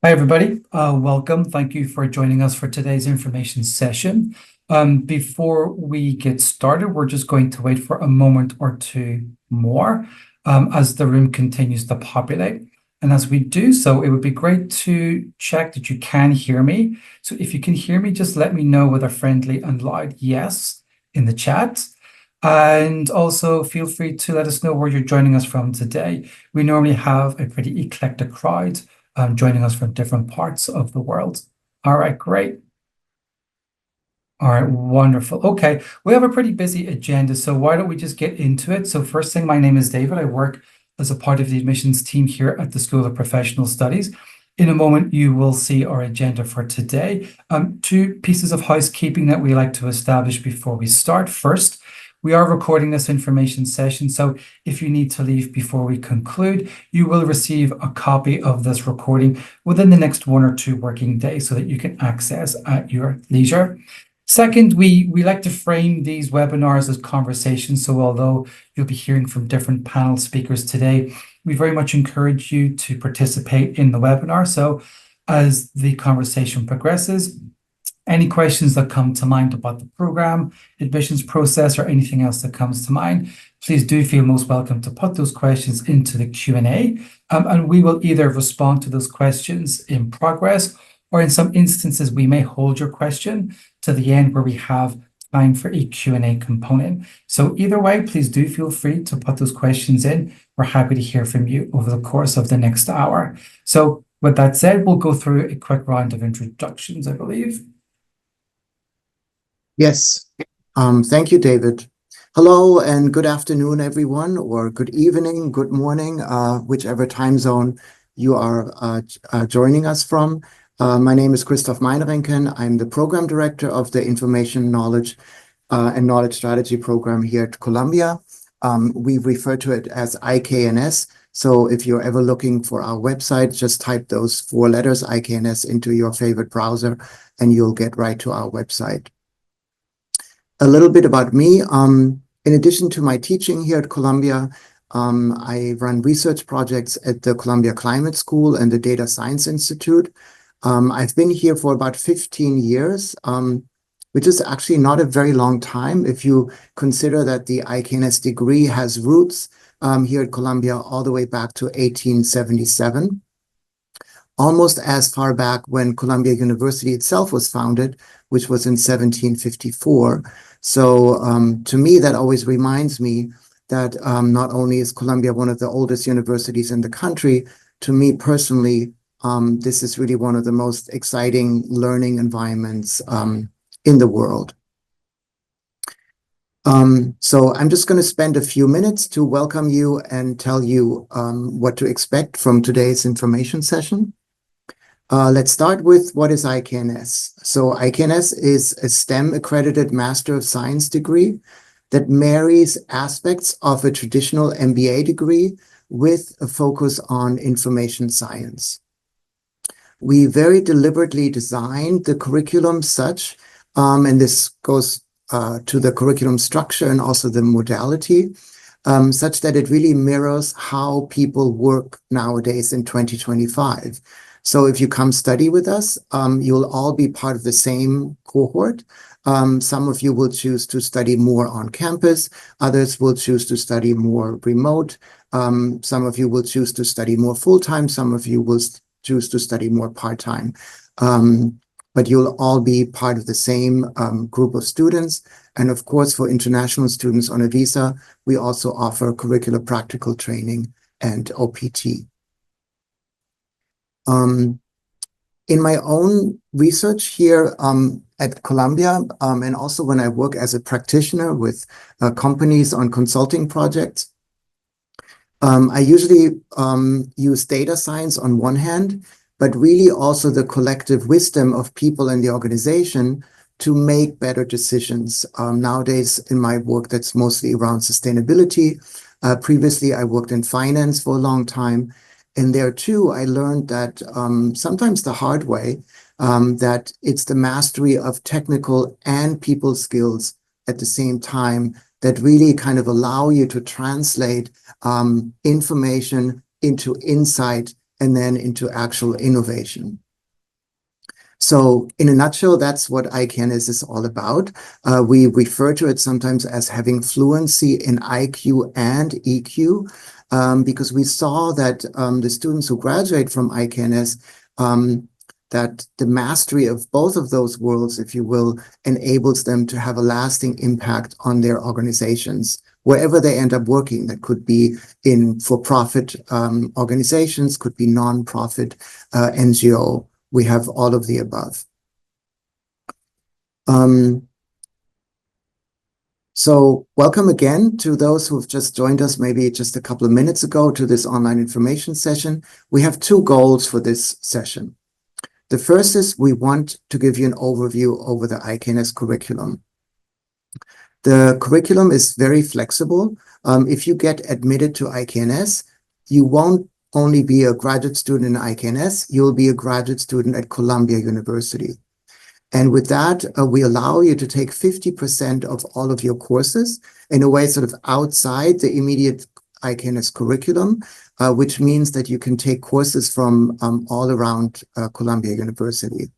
Hi, everybody. Welcome. Thank you for joining us for today's information session. Before we get started, we're just going to wait for a moment or two more as the room continues to populate. And as we do so, it would be great to check that you can hear me. So if you can hear me, just let me know with a friendly and loud yes in the chat. And also feel free to let us know where you're joining us from today. We normally have a pretty eclectic crowd joining us from different parts of the world. All right, great. All right, wonderful. Okay, we have a pretty busy agenda, so why don't we just get into it? So first thing, my name is David. I work as a part of the admissions team here at the School of Professional Studies. In a moment, you will see our agenda for today. Two pieces of housekeeping that we like to establish before we start. First, we are recording this information session, so if you need to leave before we conclude, you will receive a copy of this recording within the next 1 or 2 working days so that you can access at your leisure. Second, we like to frame these webinars as conversations. So although you'll be hearing from different panel speakers today, we very much encourage you to participate in the webinar. So as the conversation progresses, any questions that come to mind about the program, admissions process, or anything else that comes to mind, please do feel most welcome to put those questions into the Q&A, and we will either respond to those questions in progress, or in some instances, we may hold your question to the end where we have time for a Q&A component. So either way, please do feel free to put those questions in. We're happy to hear from you over the course of the next hour. So with that said, we'll go through a quick round of introductions, I believe. Yes. Thank you, David. Hello and good afternoon, everyone, or good evening, good morning, whichever time zone you are joining us from. My name is Christoph Meinrenken. I'm the program director of the Information Knowledge and Knowledge Strategy program here at Columbia. We refer to it as IKNS. So if you're ever looking for our website, just type those 4 letters, IKNS, into your favorite browser, and you'll get right to our website. A little bit about me. In addition to my teaching here at Columbia, I run research projects at the Columbia Climate School and the Data Science Institute. I've been here for about 15 years, which is actually not a very long time if you consider that the IKNS degree has roots here at Columbia all the way back to 1877. Almost as far back when Columbia University itself was founded, which was in 1754. So to me, that always reminds me that not only is Columbia one of the oldest universities in the country, to me personally, this is really one of the most exciting learning environments in the world. So I'm just going to spend a few minutes to welcome you and tell you what to expect from today's information session. Let's start with what is IKNS. So IKNS is a STEM-accredited Master of Science degree that marries aspects of a traditional MBA degree with a focus on information science. We very deliberately designed the curriculum such, and this goes to the curriculum structure and also the modality, such that it really mirrors how people work nowadays in 2025. So if you come study with us, you'll all be part of the same cohort. Some of you will choose to study more on campus. Others will choose to study more remote. Some of you will choose to study more full-time. Some of you will choose to study more part-time. But you'll all be part of the same group of students. And of course, for international students on a visa, we also offer curricular practical training and OPT. In my own research here at Columbia, and also when I work as a practitioner with companies on consulting projects, I usually use data science on one hand, but really also the collective wisdom of people in the organization to make better decisions. Nowadays, in my work, that's mostly around sustainability. Previously, I worked in finance for a long time. And there too, I learned that sometimes the hard way, that it's the mastery of technical and people skills at the same time that really kind of allow you to translate information into insight and then into actual innovation. So in a nutshell, that's what IKNS is all about. We refer to it sometimes as having fluency in IQ and EQ, because we saw that the students who graduate from IKNS, that the mastery of both of those worlds, if you will, enables them to have a lasting impact on their organizations, wherever they end up working. That could be in for-profit organizations, could be non-profit NGO. We have all of the above. So welcome again to those who've just joined us maybe just a couple of minutes ago to this online information session. We have two goals for this session. The first is we want to give you an overview over the IKNS curriculum. The curriculum is very flexible. If you get admitted to IKNS, you won't only be a graduate student in IKNS, you'll be a graduate student at Columbia University. And with that, we allow you to take 50% of all of your courses in a way sort of outside the immediate IKNS curriculum, which means that you can take courses from all around Columbia University.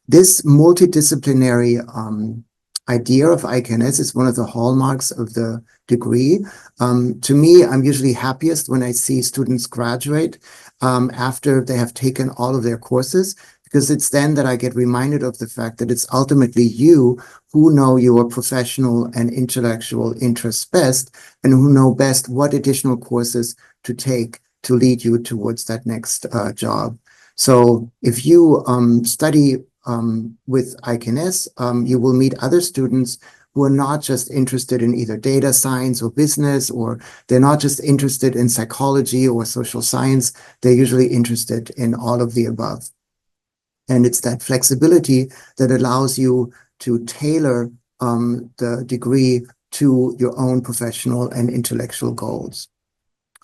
This multidisciplinary idea of IKNS is one of the hallmarks of the degree. To me, I'm usually happiest when I see students graduate after they have taken all of their courses, because it's then that I get reminded of the fact that it's ultimately you who know your professional and intellectual interests best, and who know best what additional courses to take to lead you towards that next job. So if you study with IKNS, you will meet other students who are not just interested in either data science or business, or they're not just interested in psychology or social science. They're usually interested in all of the above. And it's that flexibility that allows you to tailor the degree to your own professional and intellectual goals.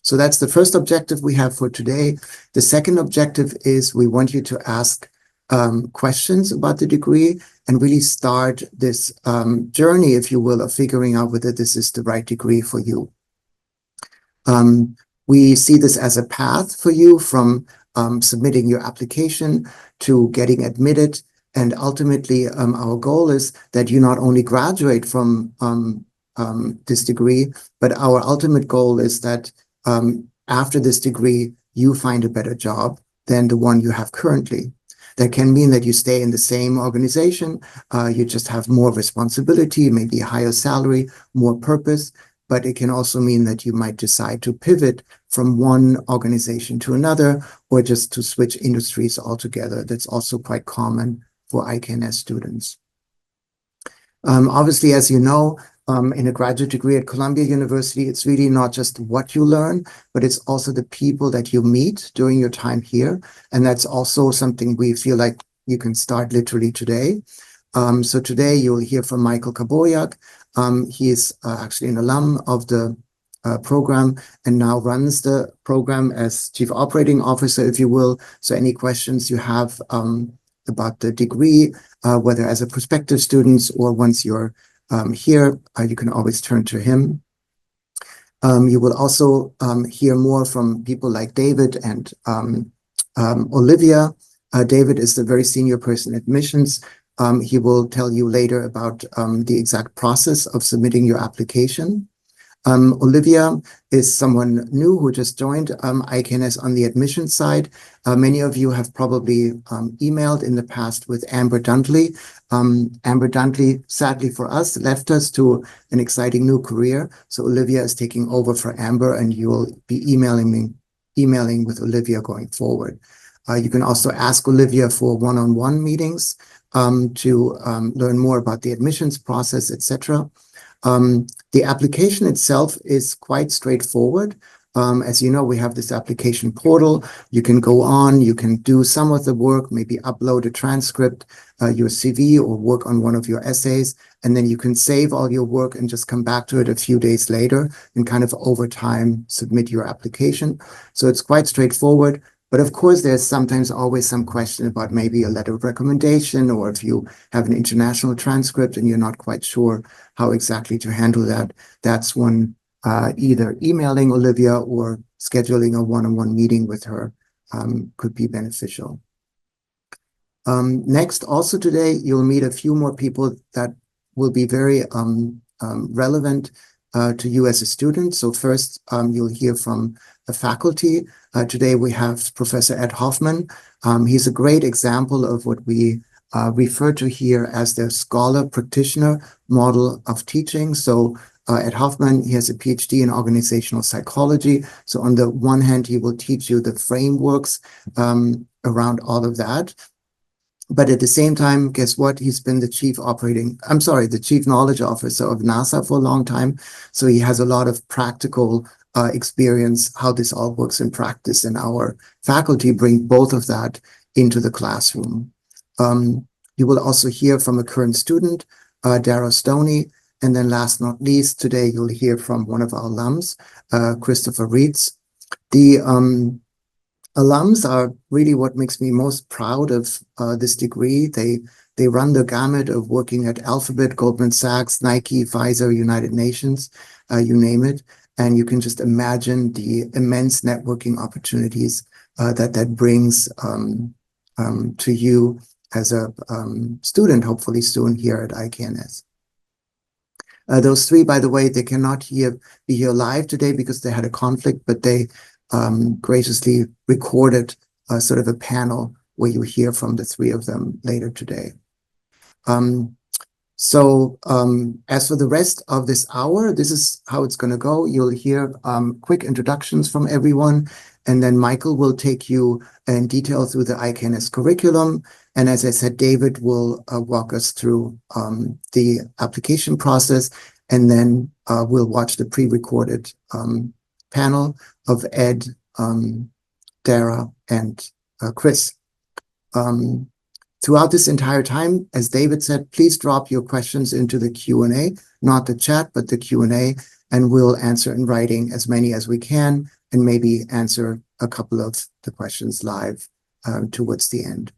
So that's the first objective we have for today. The second objective is we want you to ask questions about the degree and really start this journey, if you will, of figuring out whether this is the right degree for you. We see this as a path for you from submitting your application to getting admitted. And ultimately, our goal is that you not only graduate from this degree, but our ultimate goal is that after this degree, you find a better job than the one you have currently. That can mean that you stay in the same organization, you just have more responsibility, maybe a higher salary, more purpose, but it can also mean that you might decide to pivot from one organization to another, or just to switch industries altogether. That's also quite common for IKNS students. Obviously, as you know, in a graduate degree at Columbia University, it's really not just what you learn, but it's also the people that you meet during your time here. And that's also something we feel like you can start literally today. So today you'll hear from Michael Kaboyak. He is actually an alum of the program and now runs the program as Chief Operating Officer, if you will. So any questions you have about the degree, whether as a prospective student or once you're here, you can always turn to him. You will also hear more from people like David and Olivia. David is the very senior person at admissions. He will tell you later about the exact process of submitting your application. Olivia is someone new who just joined IKNS on the admission side. Many of you have probably emailed in the past with Amber Duntley. Amber Duntley, sadly for us, left us to an exciting new career. So Olivia is taking over for Amber, and you will be emailing with Olivia going forward. You can also ask Olivia for one-on-one meetings to learn more about the admissions process, etc. The application itself is quite straightforward. As you know, we have this application portal. You can go on, you can do some of the work, maybe upload a transcript, your CV, or work on one of your essays, and then you can save all your work and just come back to it a few days later and kind of over time submit your application. So it's quite straightforward. But of course, there's sometimes always some question about maybe a letter of recommendation, or if you have an international transcript and you're not quite sure how exactly to handle that, that's when either emailing Olivia or scheduling a one-on-one meeting with her could be beneficial. Next, also today, you'll meet a few more people that will be very relevant to you as a student. So first, you'll hear from the faculty. Today, we have Professor Ed Hoffman. He's a great example of what we refer to here as the scholar-practitioner model of teaching. So Ed Hoffman, he has a PhD in organizational psychology. So on the one hand, he will teach you the frameworks around all of that. But at the same time, guess what? He's been the chief knowledge officer of NASA for a long time. So he has a lot of practical experience, how this all works in practice. And our faculty bring both of that into the classroom. You will also hear from a current student, Dara Stoney. And then last not least, today you'll hear from one of our alums, Christopher Reeds. The alums are really what makes me most proud of this degree. They run the gamut of working at Alphabet, Goldman Sachs, Nike, Pfizer, United Nations, you name it. And you can just imagine the immense networking opportunities that brings to you as a student, hopefully soon here at IKNS. Those three, by the way, they cannot be here live today because they had a conflict, but they graciously recorded sort of a panel where you hear from the three of them later today. As for the rest of this hour, this is how it's going to go. You'll hear quick introductions from everyone, and then Michael will take you in detail through the IKNS curriculum. And as I said, David will walk us through the application process, and then we'll watch the pre-recorded panel of Ed, Dara, and Chris. Throughout this entire time, as David said, please drop your questions into the Q&A, not the chat, but the Q&A, and we'll answer in writing as many as we can, and maybe answer a couple of the questions live towards the end.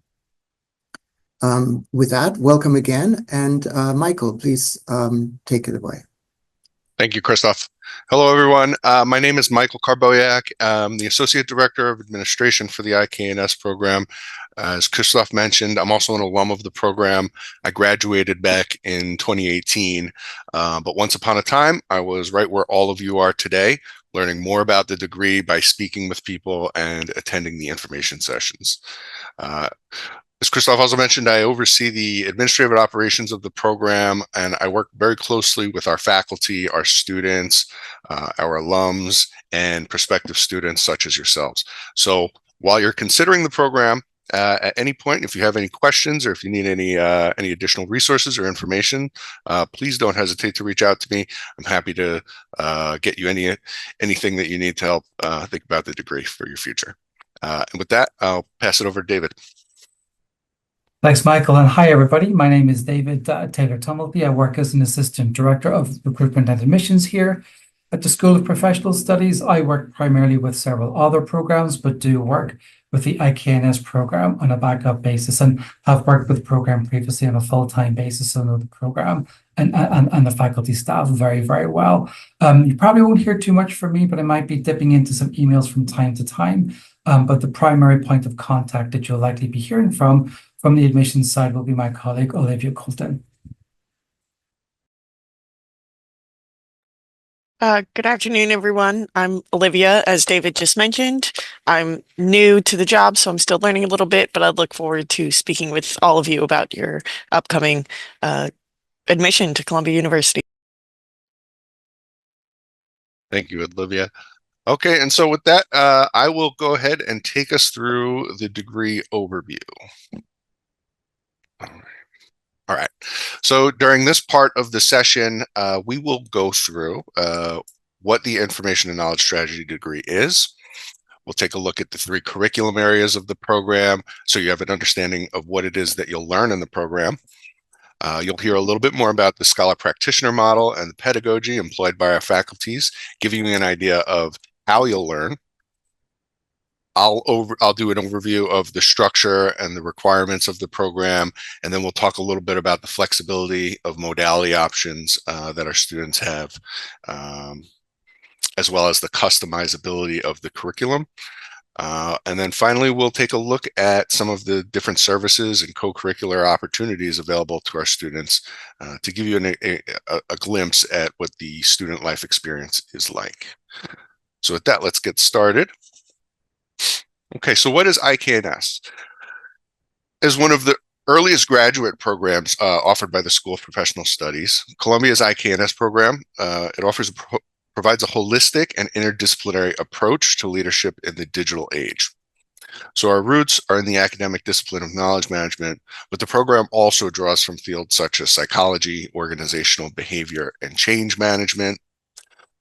With that, welcome again, and Michael, please take it away. Thank you, Christoph. Hello, everyone. My name is Michael Karboyak. I'm the Associate Director of Administration for the IKNS program. As Christoph mentioned, I'm also an alum of the program. I graduated back in 2018, but once upon a time, I was right where all of you are today, learning more about the degree by speaking with people and attending the information sessions. As Christoph also mentioned, I oversee the administrative operations of the program, and I work very closely with our faculty, our students, our alums, and prospective students such as yourselves. So while you're considering the program, at any point, if you have any questions or if you need any additional resources or information, please don't hesitate to reach out to me. I'm happy to get you anything that you need to help think about the degree for your future. And with that, I'll pass it over to David. Thanks, Michael, and hi, everybody. My name is David Taylor-Tumbleby. I work as an Assistant Director of Recruitment and Admissions here at the School of Professional Studies. I work primarily with several other programs, but do work with the IKNS program on a backup basis, and have worked with the program previously on a full-time basis, so know the program and the faculty staff very, very well. You probably won't hear too much from me, but I might be dipping into some emails from time to time. But the primary point of contact that you'll likely be hearing from the admissions side will be my colleague, Olivia Colton. Good afternoon, everyone. I'm Olivia, as David just mentioned. I'm new to the job, so I'm still learning a little bit, but I look forward to speaking with all of you about your upcoming admission to Columbia University. Thank you, Olivia. Okay, and so with that, I will go ahead and take us through the degree overview. All right. So during this part of the session, we will go through what the information and knowledge strategy degree is. We'll take a look at the three curriculum areas of the program, so you have an understanding of what it is that you'll learn in the program. You'll hear a little bit more about the scholar practitioner model and the pedagogy employed by our faculties, giving you an idea of how you'll learn. I'll do an overview of the structure and the requirements of the program, and then we'll talk a little bit about the flexibility of modality options that our students have. as well as the customizability of the curriculum. And then finally, we'll take a look at some of the different services and co-curricular opportunities available to our students to give you a glimpse at what the student life experience is like. So with that, let's get started. Okay, so what is IKNS? As one of the earliest graduate programs offered by the School of Professional Studies, Columbia's IKNS program, it provides a holistic and interdisciplinary approach to leadership in the digital age. So our roots are in the academic discipline of knowledge management, but the program also draws from fields such as psychology, organizational behavior and change management,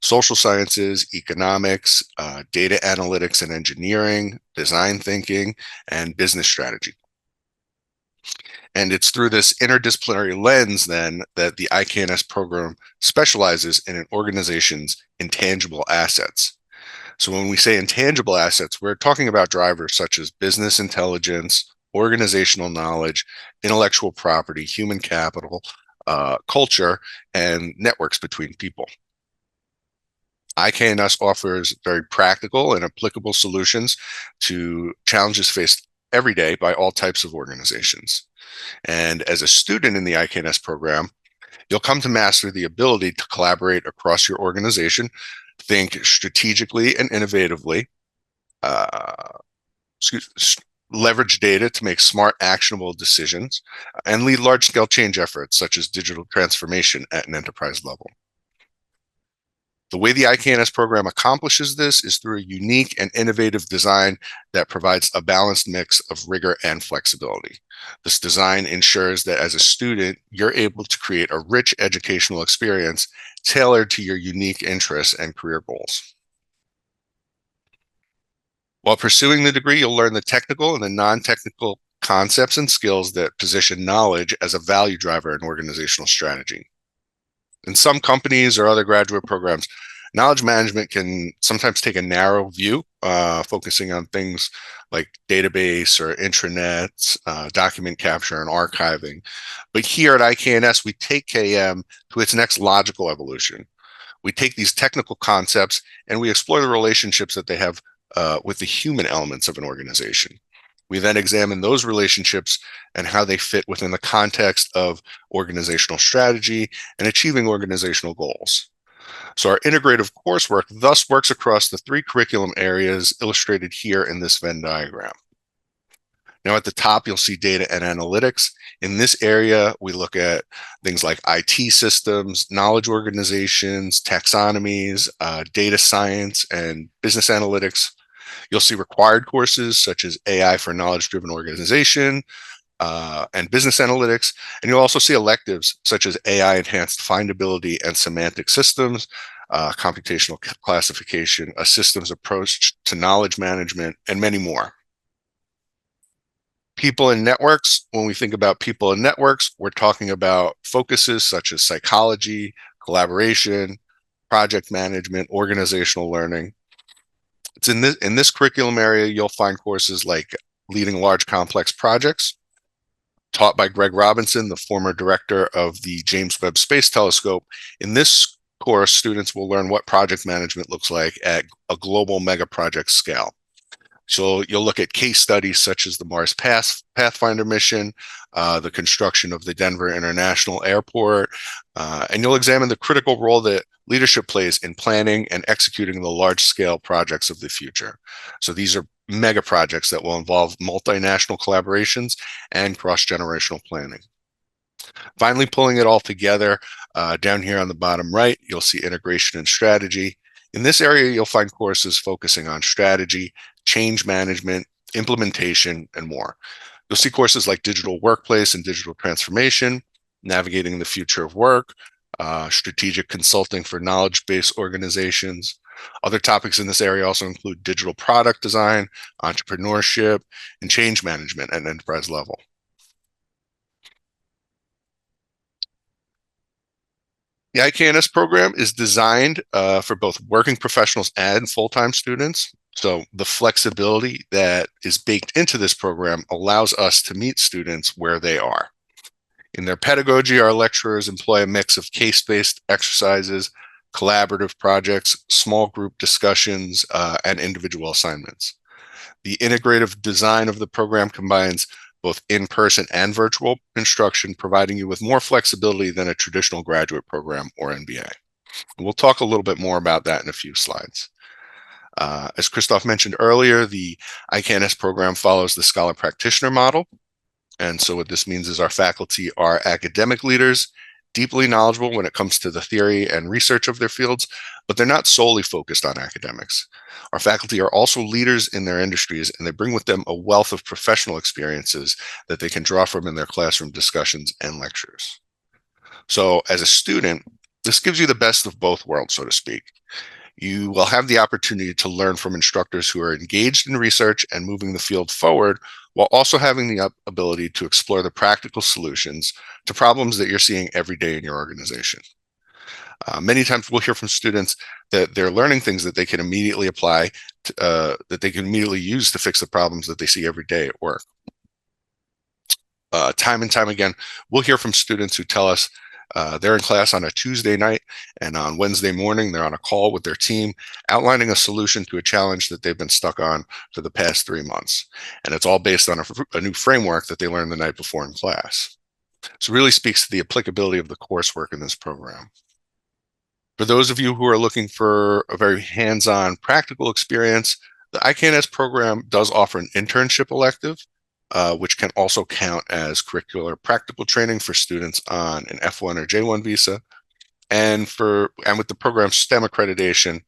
social sciences, economics, data analytics and engineering, design thinking, and business strategy. And it's through this interdisciplinary lens then that the IKNS program specializes in an organization's intangible assets. So when we say intangible assets, we're talking about drivers such as business intelligence, organizational knowledge, intellectual property, human capital, culture, and networks between people. IKNS offers very practical and applicable solutions to challenges faced every day by all types of organizations. And as a student in the IKNS program, you'll come to master the ability to collaborate across your organization, think strategically and innovatively, leverage data to make smart, actionable decisions, and lead large-scale change efforts such as digital transformation at an enterprise level. The way the IKNS program accomplishes this is through a unique and innovative design that provides a balanced mix of rigor and flexibility. This design ensures that as a student, you're able to create a rich educational experience tailored to your unique interests and career goals. While pursuing the degree, you'll learn the technical and the non-technical concepts and skills that position knowledge as a value driver in organizational strategy. In some companies or other graduate programs, knowledge management can sometimes take a narrow view, focusing on things like database or intranets, document capture and archiving. But here at IKNS, we take KM to its next logical evolution. We take these technical concepts and we explore the relationships that they have with the human elements of an organization. We then examine those relationships and how they fit within the context of organizational strategy and achieving organizational goals. So our integrative coursework thus works across the three curriculum areas illustrated here in this Venn diagram. Now at the top, you'll see data and analytics. In this area, we look at things like IT systems, knowledge organizations, taxonomies, data science, and business analytics. You'll see required courses such as AI for knowledge-driven organization and business analytics. And you'll also see electives such as AI-enhanced findability and semantic systems, computational classification, a systems approach to knowledge management, and many more. People and networks. When we think about people and networks, we're talking about focuses such as psychology, collaboration, project management, organizational learning. It's in this curriculum area, you'll find courses like leading large complex projects, taught by Greg Robinson, the former director of the James Webb Space Telescope. In this course, students will learn what project management looks like at a global mega project scale. So you'll look at case studies such as the Mars Pathfinder mission, the construction of the Denver International Airport, and you'll examine the critical role that leadership plays in planning and executing the large-scale projects of the future. So these are mega projects that will involve multinational collaborations and cross-generational planning. Finally, pulling it all together, down here on the bottom right, you'll see integration and strategy. In this area, you'll find courses focusing on strategy, change management, implementation, and more. You'll see courses like digital workplace and digital transformation, navigating the future of work, strategic consulting for knowledge-based organizations. Other topics in this area also include digital product design, entrepreneurship, and change management at an enterprise level. The IKNS program is designed for both working professionals and full-time students. So the flexibility that is baked into this program allows us to meet students where they are. In their pedagogy, our lecturers employ a mix of case-based exercises, collaborative projects, small group discussions, and individual assignments. The integrative design of the program combines both in-person and virtual instruction, providing you with more flexibility than a traditional graduate program or MBA. We'll talk a little bit more about that in a few slides. As Christoph mentioned earlier, the IKNS program follows the scholar practitioner model. And so what this means is our faculty are academic leaders, deeply knowledgeable when it comes to the theory and research of their fields, but they're not solely focused on academics. Our faculty are also leaders in their industries, and they bring with them a wealth of professional experiences that they can draw from in their classroom discussions and lectures. So as a student, this gives you the best of both worlds, so to speak. You will have the opportunity to learn from instructors who are engaged in research and moving the field forward, while also having the ability to explore the practical solutions to problems that you're seeing every day in your organization. Many times we'll hear from students that they're learning things that they can immediately apply, that they can immediately use to fix the problems that they see every day at work. Time and time again, we'll hear from students who tell us they're in class on a Tuesday night, and on Wednesday morning, they're on a call with their team, outlining a solution to a challenge that they've been stuck on for the past 3 months. And it's all based on a new framework that they learned the night before in class. So it really speaks to the applicability of the coursework in this program. For those of you who are looking for a very hands-on practical experience, the IKNS program does offer an internship elective, which can also count as curricular practical training for students on an F1 or J1 visa. And with the program's STEM accreditation,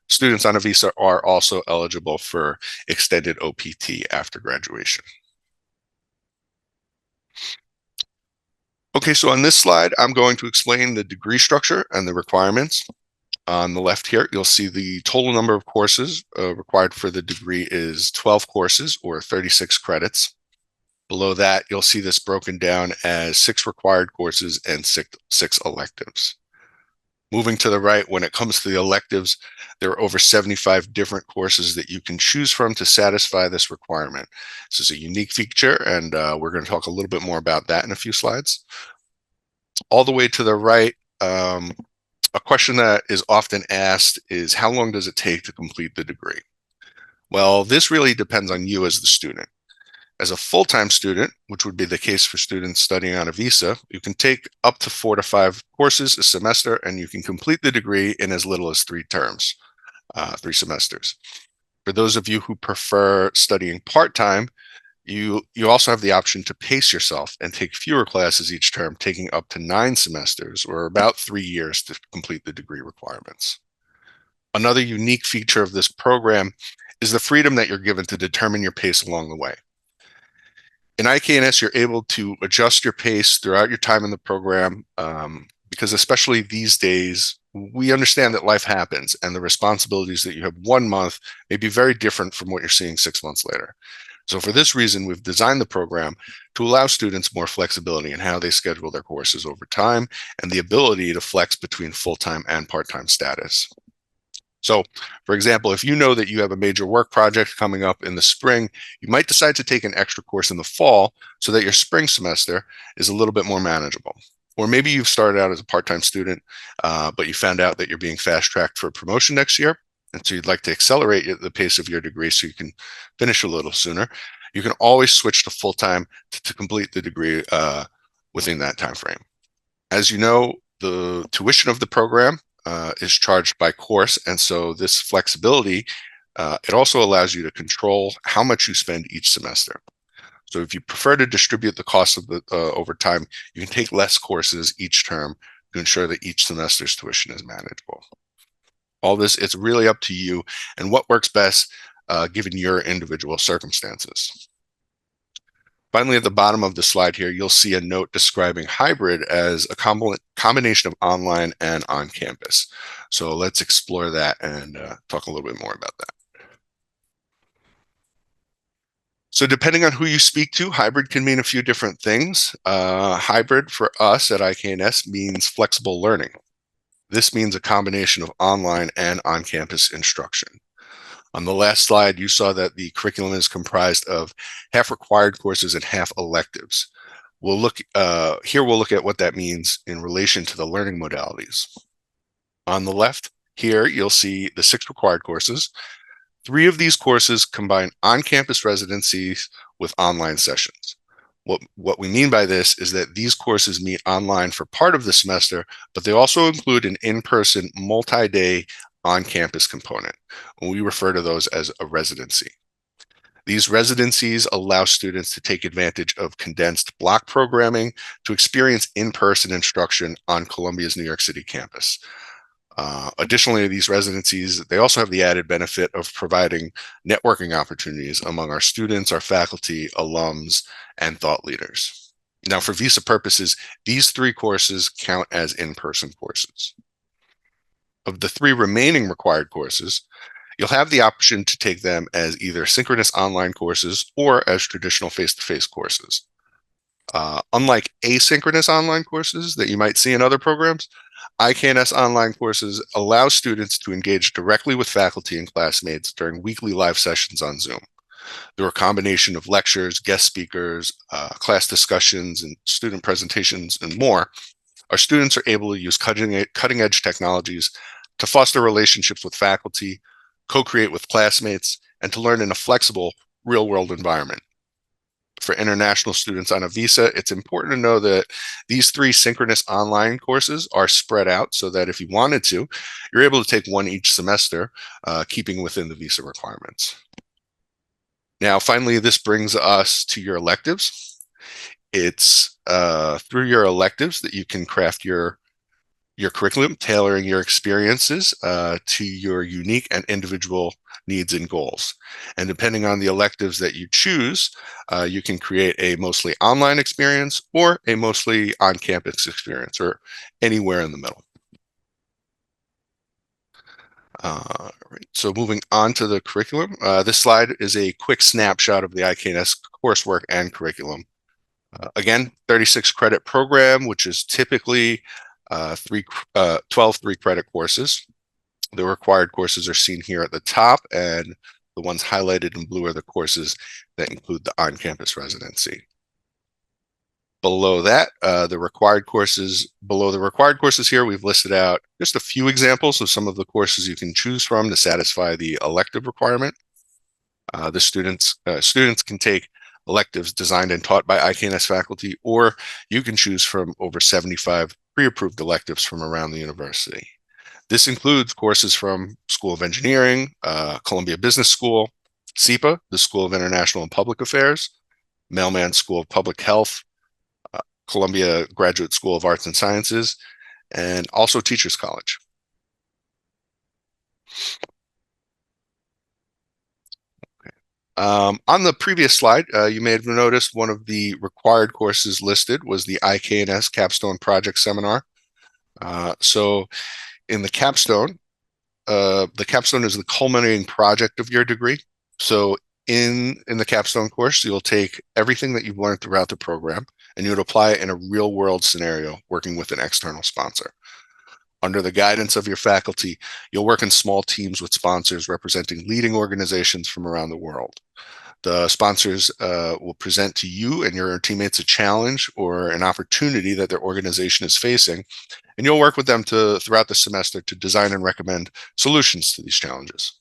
students on a visa are also eligible for extended OPT after graduation. Okay, so on this slide, I'm going to explain the degree structure and the requirements. On the left here, you'll see the total number of courses required for the degree is 12 courses or 36 credits. Below that, you'll see this broken down as 6 required courses and 6 electives. Moving to the right, when it comes to the electives, there are over 75 different courses that you can choose from to satisfy this requirement. This is a unique feature, and we're going to talk a little bit more about that in a few slides. All the way to the right, a question that is often asked is, how long does it take to complete the degree? Well, this really depends on you as the student. As a full-time student, which would be the case for students studying on a visa, you can take up to 4 to 5 courses a semester, and you can complete the degree in as little as 3 terms, 3 semesters. For those of you who prefer studying part-time, you also have the option to pace yourself and take fewer classes each term, taking up to 9 semesters or about 3 years to complete the degree requirements. Another unique feature of this program is the freedom that you're given to determine your pace along the way. In IKNS, you're able to adjust your pace throughout your time in the program because especially these days, we understand that life happens and the responsibilities that you have 1 month may be very different from what you're seeing 6 months later. So for this reason, we've designed the program to allow students more flexibility in how they schedule their courses over time and the ability to flex between full-time and part-time status. So, for example, if you know that you have a major work project coming up in the spring, you might decide to take an extra course in the fall so that your spring semester is a little bit more manageable. Or maybe you've started out as a part-time student, but you found out that you're being fast-tracked for a promotion next year, and so you'd like to accelerate the pace of your degree so you can finish a little sooner. You can always switch to full-time to complete the degree within that time frame. As you know, the tuition of the program is charged by course, and so this flexibility, it also allows you to control how much you spend each semester. So if you prefer to distribute the cost of the over time, you can take less courses each term to ensure that each semester's tuition is manageable. All this, it's really up to you and what works best given your individual circumstances. Finally, at the bottom of the slide here, you'll see a note describing hybrid as a combination of online and on campus. So let's explore that and talk a little bit more about that. So depending on who you speak to, hybrid can mean a few different things. Hybrid for us at IKNS means flexible learning. This means a combination of online and on-campus instruction. On the last slide, you saw that the curriculum is comprised of half required courses and half electives. We'll look at what that means in relation to the learning modalities. On the left here, you'll see the 6 required courses. 3 of these courses combine on-campus residencies with online sessions. What we mean by this is that these courses meet online for part of the semester, but they also include an in-person multi-day on-campus component. We refer to those as a residency. These residencies allow students to take advantage of condensed block programming to experience in-person instruction on Columbia's New York City campus. Additionally, these residencies, they also have the added benefit of providing networking opportunities among our students, our faculty, alums, and thought leaders. Now, for visa purposes, these 3 courses count as in-person courses. Of the 3 remaining required courses, you'll have the option to take them as either synchronous online courses or as traditional face-to-face courses. Unlike asynchronous online courses that you might see in other programs, IKNS online courses allow students to engage directly with faculty and classmates during weekly live sessions on Zoom. Through a combination of lectures, guest speakers, class discussions, and student presentations, and more, our students are able to use cutting-edge technologies to foster relationships with faculty, co-create with classmates, and to learn in a flexible, real-world environment. For international students on a visa, it's important to know that these 3 synchronous online courses are spread out so that if you wanted to, you're able to take one each semester, keeping within the visa requirements. Now, finally, this brings us to your electives. It's through your electives that you can craft your curriculum, tailoring your experiences to your unique and individual needs and goals. And depending on the electives that you choose, you can create a mostly online experience or a mostly on-campus experience, or anywhere in the middle. Right. So moving on to the curriculum, this slide is a quick snapshot of the IKNS coursework and curriculum. Again, 36 credit program, which is typically 12 3-credit courses. The required courses are seen here at the top, and the ones highlighted in blue are the courses that include the on-campus residency. Below that, below the required courses here, we've listed out just a few examples of some of the courses you can choose from to satisfy the elective requirement. The students can take electives designed and taught by IKNS faculty, or you can choose from over 75 pre-approved electives from around the university. This includes courses from School of Engineering, Columbia Business School, SIPA, the School of International and Public Affairs, Mailman School of Public Health, Columbia Graduate School of Arts and Sciences, and also Teachers College. On the previous slide, you may have noticed one of the required courses listed was the IKNS Capstone Project Seminar. So in the capstone is the culminating project of your degree. So in the capstone course, you'll take everything that you've learned throughout the program and you would apply it in a real world scenario working with an external sponsor. Under the guidance of your faculty, you'll work in small teams with sponsors representing leading organizations from around the world. The sponsors will present to you and your teammates a challenge or an opportunity that their organization is facing, and you'll work with them throughout the semester to design and recommend solutions to these challenges.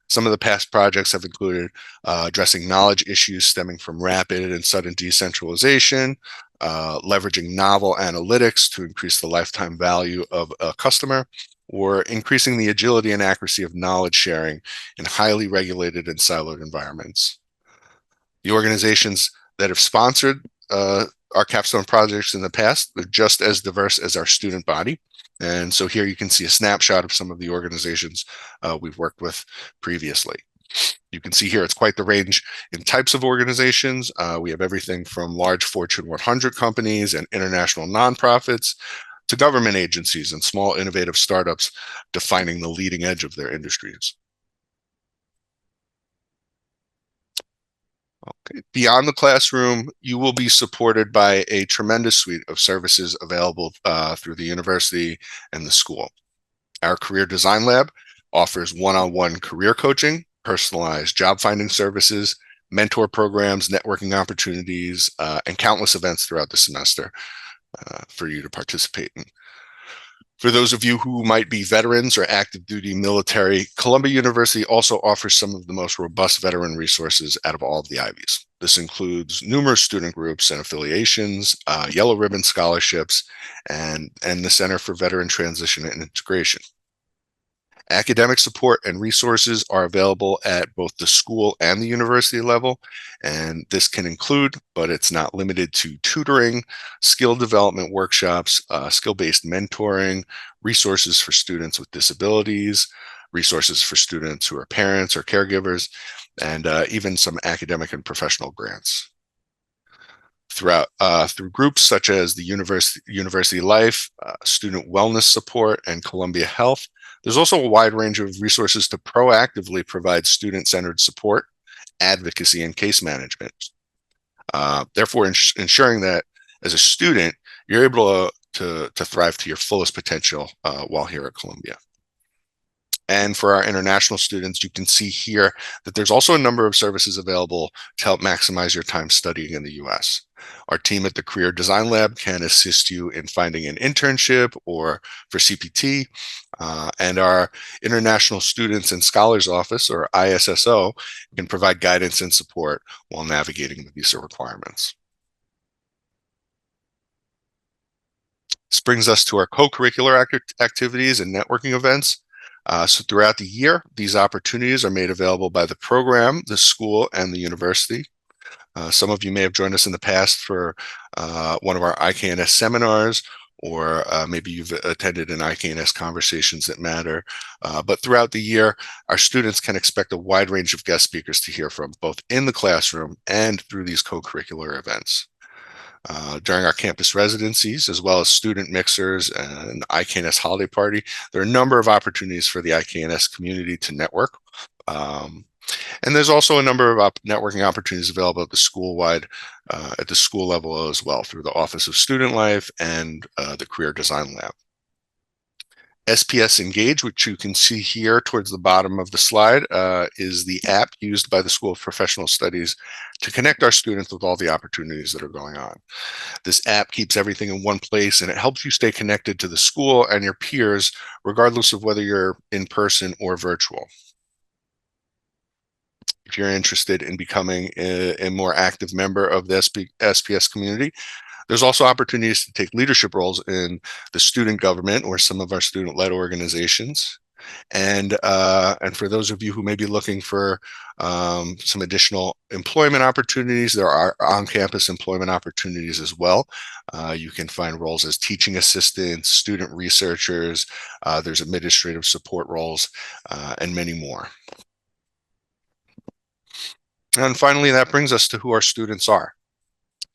Some of the past projects have included addressing knowledge issues stemming from rapid and sudden decentralization, leveraging novel analytics to increase the lifetime value of a customer, or increasing the agility and accuracy of knowledge sharing in highly regulated and siloed environments. The organizations that have sponsored our capstone projects in the past are just as diverse as our student body. And so here you can see a snapshot of some of the organizations we've worked with previously. You can see here it's quite the range in types of organizations. We have everything from large Fortune 100 companies and international nonprofits to government agencies and small innovative startups defining the leading edge of their industries. Okay. Beyond the classroom, you will be supported by a tremendous suite of services available through the university and the school. Our Career Design Lab offers one-on-one career coaching, personalized job finding services, mentor programs, networking opportunities, and countless events throughout the semester for you to participate in. For those of you who might be veterans or active duty military, Columbia University also offers some of the most robust veteran resources out of all of the Ivies. This includes numerous student groups and affiliations, yellow ribbon scholarships, and the Center for Veteran Transition and Integration. Academic support and resources are available at both the school and the university level, and this can include, but it's not limited to, tutoring, skill development workshops, skill-based mentoring, resources for students with disabilities, resources for students who are parents or caregivers, and even some academic and professional grants. Through groups such as the University Life, Student Wellness Support, and Columbia Health, there's also a wide range of resources to proactively provide student-centered support, advocacy, and case management. Therefore, ensuring that as a student, you're able to thrive to your fullest potential while here at Columbia. And for our international students, you can see here that there's also a number of services available to help maximize your time studying in the US. Our team at the Career Design Lab can assist you in finding an internship or for CPT, and our International Students and Scholars Office, or ISSO, can provide guidance and support while navigating the visa requirements. This brings us to our co-curricular activities and networking events. So throughout the year, these opportunities are made available by the program, the school, and the university. Some of you may have joined us in the past for one of our IKNS seminars, or maybe you've attended an IKNS Conversations That Matter. But throughout the year, our students can expect a wide range of guest speakers to hear from, both in the classroom and through these co-curricular events. During our campus residencies, as well as student mixers and IKNS holiday party, there are a number of opportunities for the IKNS community to network. And there's also a number of networking opportunities available at the at the school level as well, through the Office of Student Life and the Career Design Lab. SPS Engage, which you can see here towards the bottom of the slide, is the app used by the School of Professional Studies to connect our students with all the opportunities that are going on. This app keeps everything in one place, and it helps you stay connected to the school and your peers, regardless of whether you're in person or virtual. If you're interested in becoming a more active member of the SPS community, there's also opportunities to take leadership roles in the student government or some of our student-led organizations. And for those of you who may be looking for some additional employment opportunities, there are on-campus employment opportunities as well. You can find roles as teaching assistants, student researchers, there's administrative support roles, and many more. And finally, that brings us to who our students are.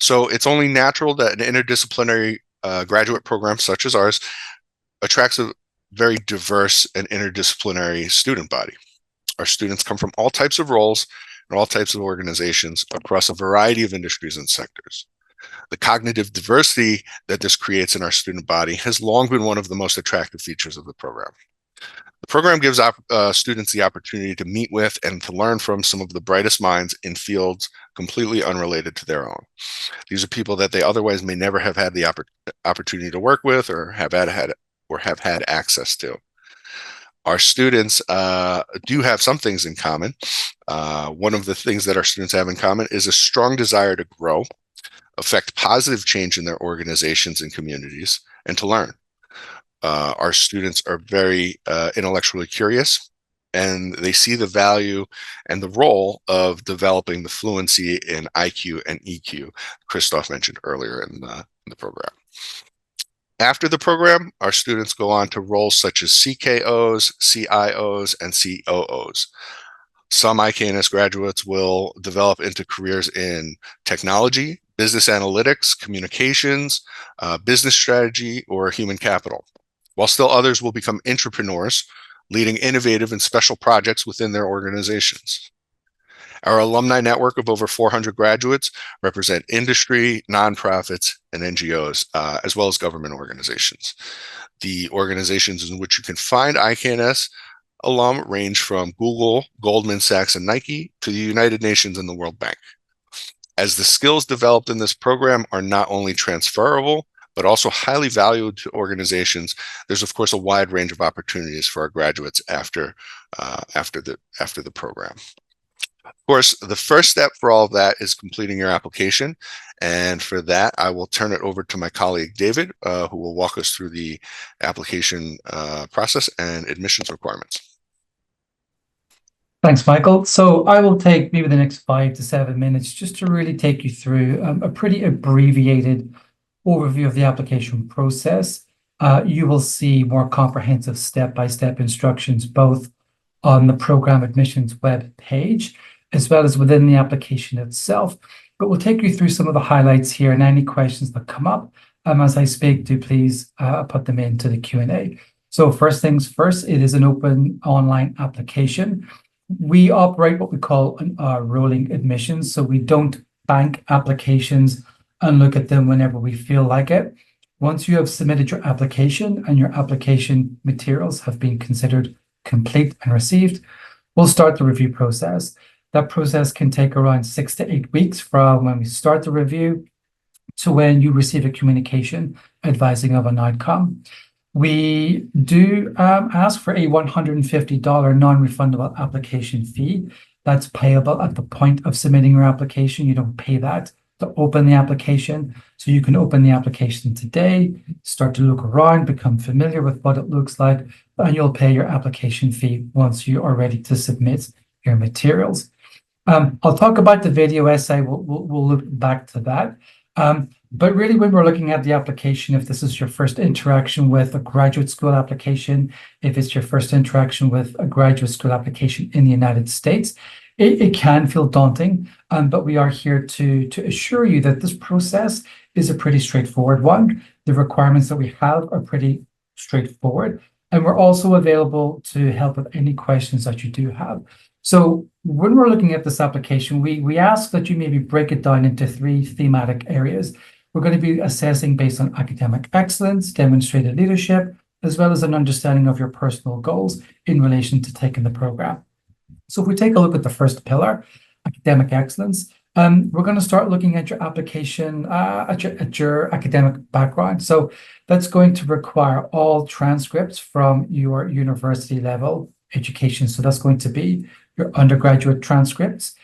So it's only natural that an interdisciplinary graduate program such as ours attracts a very diverse and interdisciplinary student body. Our students come from all types of roles and all types of organizations across a variety of industries and sectors. The cognitive diversity that this creates in our student body has long been one of the most attractive features of the program. The program gives students the opportunity to meet with and to learn from some of the brightest minds in fields completely unrelated to their own. These are people that they otherwise may never have had the opportunity to work with or have had access to. Our students do have some things in common. One of the things that our students have in common is a strong desire to grow, affect positive change in their organizations and communities, and to learn. Our students are very intellectually curious, and they see the value and the role of developing the fluency in IQ and EQ Christoph mentioned earlier in the program. After the program, our students go on to roles such as CKOs, CIOs, and COOs. Some IKNS graduates will develop into careers in technology, business analytics, communications, business strategy, or human capital, while still others will become entrepreneurs, leading innovative and special projects within their organizations. Our alumni network of over 400 graduates represent industry, nonprofits, and NGOs, as well as government organizations. The organizations in which you can find IKNS alum range from Google, Goldman Sachs, and Nike to the United Nations and the World Bank. As the skills developed in this program are not only transferable, but also highly valued to organizations, there's of course a wide range of opportunities for our graduates after the program. Of course, the first step for all of that is completing your application. And for that, I will turn it over to my colleague, David, who will walk us through the application process and admissions requirements. Thanks, Michael. So I will take maybe the next 5 to 7 minutes just to really take you through a pretty abbreviated overview of the application process. You will see more comprehensive step-by-step instructions both on the program admissions web page as well as within the application itself. But we'll take you through some of the highlights here, and any questions that come up as I speak, do please put them into the Q&A. So first things first, it is an open online application. We operate what we call rolling admissions, so we don't bank applications and look at them whenever we feel like it. Once you have submitted your application and your application materials have been considered complete and received, we'll start the review process. That process can take around 6 to 8 weeks from when we start the review to when you receive a communication advising of an outcome. We do ask for a $150 non-refundable application fee. That's payable at the point of submitting your application. You don't pay that to open the application. So you can open the application today, start to look around, become familiar with what it looks like, and you'll pay your application fee once you are ready to submit your materials. I'll talk about the video essay. We'll look back to that. But really, when we're looking at the application, if this is your first interaction with a graduate school application, if it's your first interaction with a graduate school application in the United States, it can feel daunting, but we are here to assure you that this process is a pretty straightforward one. The requirements that we have are pretty straightforward, and we're also available to help with any questions that you do have. So when we're looking at this application, we ask that you maybe break it down into 3 thematic areas. We're going to be assessing based on academic excellence, demonstrated leadership, as well as an understanding of your personal goals in relation to taking the program. So if we take a look at the first pillar, academic excellence, we're going to start looking at your application, at your academic background. So that's going to require all transcripts from your university level education. So that's going to be your undergraduate transcripts.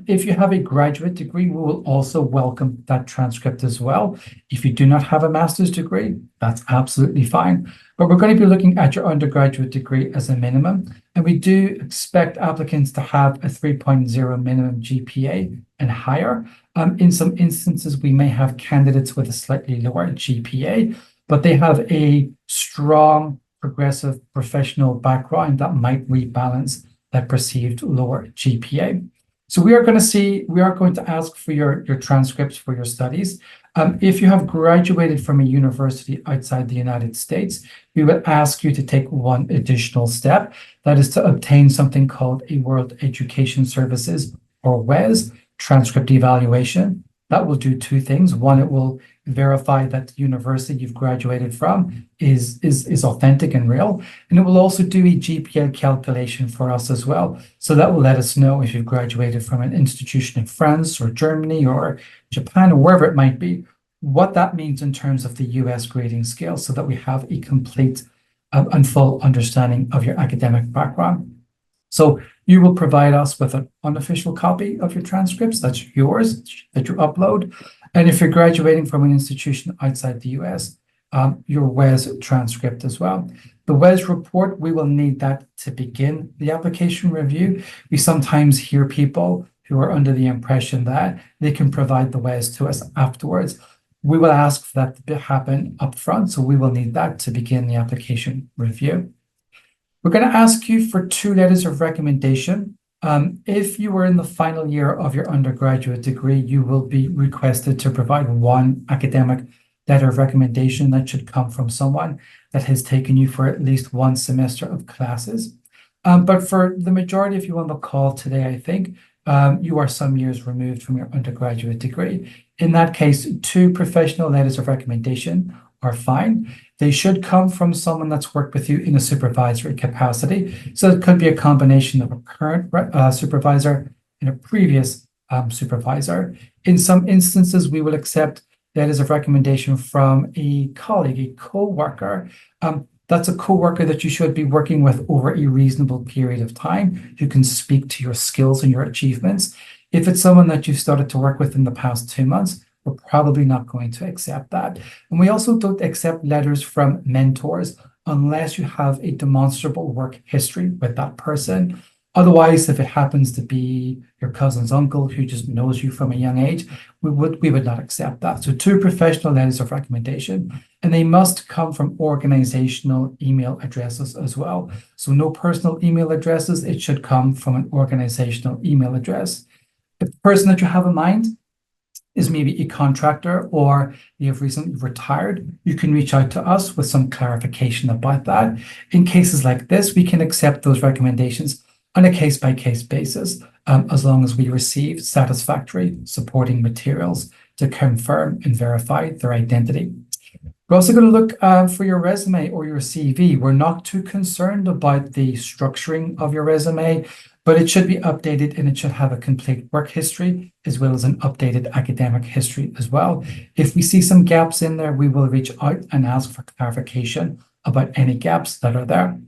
If you have a graduate degree, we will also welcome that transcript as well. If you do not have a master's degree, that's absolutely fine. But we're going to be looking at your undergraduate degree as a minimum. And we do expect applicants to have a 3.0 minimum GPA and higher. In some instances, we may have candidates with a slightly lower GPA, but they have a strong, progressive professional background that might rebalance that perceived lower GPA. So we are going to ask for your transcripts for your studies. If you have graduated from a university outside the United States, we will ask you to take one additional step. That is to obtain something called a World Education Services, or WES, transcript evaluation. That will do 2 things. One, it will verify that the university you've graduated from is authentic and real. And it will also do a GPA calculation for us as well. So that will let us know if you've graduated from an institution in France or Germany or Japan or wherever it might be, what that means in terms of the US grading scale, so that we have a complete and full understanding of your academic background. So you will provide us with an unofficial copy of your transcripts. That's yours, that you upload. And if you're graduating from an institution outside the US, your WES transcript as well. The WES report, we will need that to begin the application review. We sometimes hear people who are under the impression that they can provide the WES to us afterwards. We will ask for that to happen upfront, so we will need that to begin the application review. We're going to ask you for 2 letters of recommendation. If you were in the final year of your undergraduate degree, you will be requested to provide 1 academic letter of recommendation that should come from someone that has taken you for at least 1 semester of classes. But for the majority of you on the call today, I think you are some years removed from your undergraduate degree. In that case, 2 professional letters of recommendation are fine. They should come from someone that's worked with you in a supervisory capacity. So it could be a combination of a current supervisor and a previous supervisor. In some instances, we will accept letters of recommendation from a colleague, a co-worker. That's a co-worker that you should be working with over a reasonable period of time, who can speak to your skills and your achievements. If it's someone that you've started to work with in the past 2 months, we're probably not going to accept that. And we also don't accept letters from mentors unless you have a demonstrable work history with that person. Otherwise, if it happens to be your cousin's uncle who just knows you from a young age, we would not accept that. So 2 professional letters of recommendation, and they must come from organizational email addresses as well. So no personal email addresses, it should come from an organizational email address. If the person that you have in mind is maybe a contractor or they have recently retired, you can reach out to us with some clarification about that. In cases like this, we can accept those recommendations on a case-by-case basis, as long as we receive satisfactory supporting materials to confirm and verify their identity. We're also going to look for your resume or your CV. We're not too concerned about the structuring of your resume, but it should be updated and it should have a complete work history as well as an updated academic history as well. If we see some gaps in there, we will reach out and ask for clarification about any gaps that are there.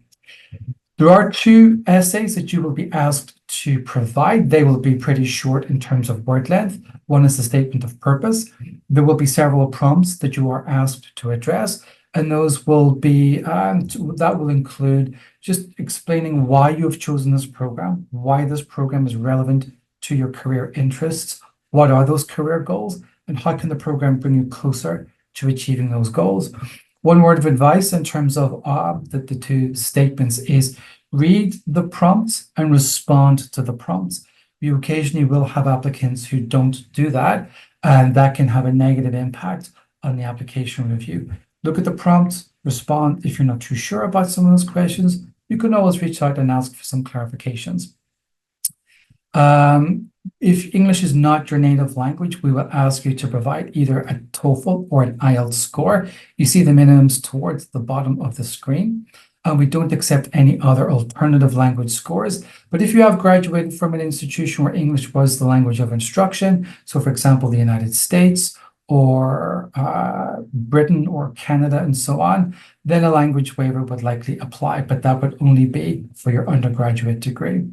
There are 2 essays that you will be asked to provide. They will be pretty short in terms of word length. One is the statement of purpose. There will be several prompts that you are asked to address, and those will be, that will include just explaining why you have chosen this program, why this program is relevant to your career interests, what are those career goals, and how can the program bring you closer to achieving those goals. One word of advice in terms of the 2 statements is read the prompts and respond to the prompts. You occasionally will have applicants who don't do that, and that can have a negative impact on the application review. Look at the prompts, respond. If you're not too sure about some of those questions, you can always reach out and ask for some clarifications. If English is not your native language, we will ask you to provide either a TOEFL or an IELTS score. You see the minimums towards the bottom of the screen. We don't accept any other alternative language scores. But if you have graduated from an institution where English was the language of instruction, so for example, the United States or Britain or Canada and so on, then a language waiver would likely apply, but that would only be for your undergraduate degree.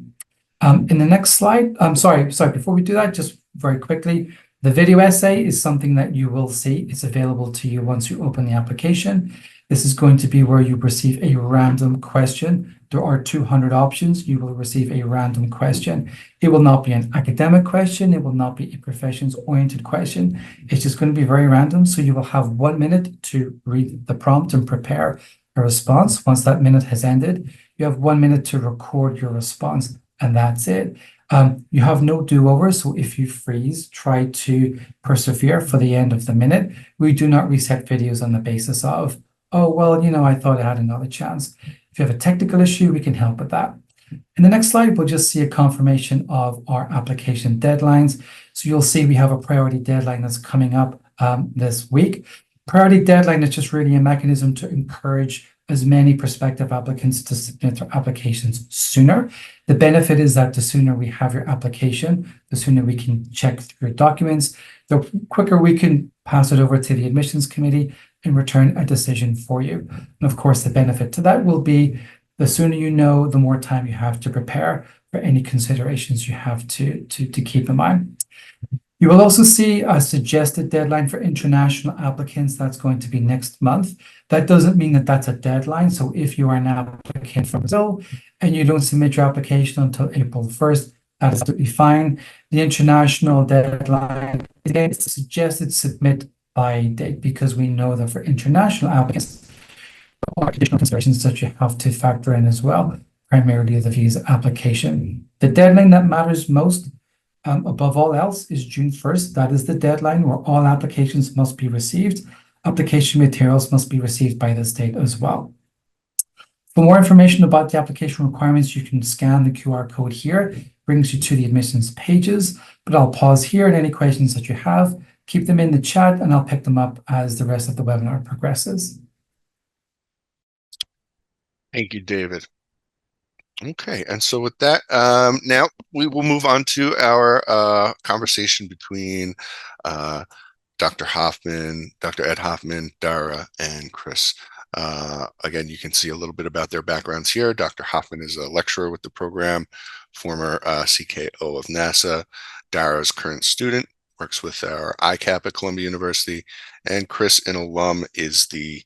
In the next slide, sorry, before we do that, just very quickly, the video essay is something that you will see. It's available to you once you open the application. This is going to be where you receive a random question. There are 200 options. You will receive a random question. It will not be an academic question. It will not be a professions-oriented question. It's just going to be very random. So you will have 1 minute to read the prompt and prepare a response. Once that minute has ended, you have 1 minute to record your response, and that's it. You have no do-over, so if you freeze, try to persevere for the end of the minute. We do not reset videos on the basis of, oh, well, I thought I had another chance. If you have a technical issue, we can help with that. In the next slide, we'll just see a confirmation of our application deadlines. So you'll see we have a priority deadline that's coming up this week. Priority deadline is just really a mechanism to encourage as many prospective applicants to submit their applications sooner. The benefit is that the sooner we have your application, the sooner we can check through your documents, the quicker we can pass it over to the admissions committee and return a decision for you. And of course, the benefit to that will be the sooner you know, the more time you have to prepare for any considerations you have to keep in mind. You will also see a suggested deadline for international applicants. That's going to be next month. That doesn't mean that that's a deadline. So if you are an applicant from Brazil and you don't submit your application until April 1st, that is absolutely fine. The international deadline, again, is a suggested submit by date, because we know that for international applicants, there are additional considerations that you have to factor in as well, primarily the visa application. The deadline that matters most above all else is June 1st. That is the deadline where all applications must be received. Application materials must be received by this date as well. For more information about the application requirements, you can scan the QR code here. It brings you to the admissions pages, but I'll pause here, and any questions that you have, keep them in the chat and I'll pick them up as the rest of the webinar progresses. Thank you, David. Okay, and so with that, now we will move on to our conversation between Dr. Hoffman, Dr. Ed Hoffman, Dara, and Chris. Again, you can see a little bit about their backgrounds here. Dr. Hoffman is a lecturer with the program, former CKO of NASA. Dara is current student, works with our ICAP at Columbia University, and Chris, an alum, is the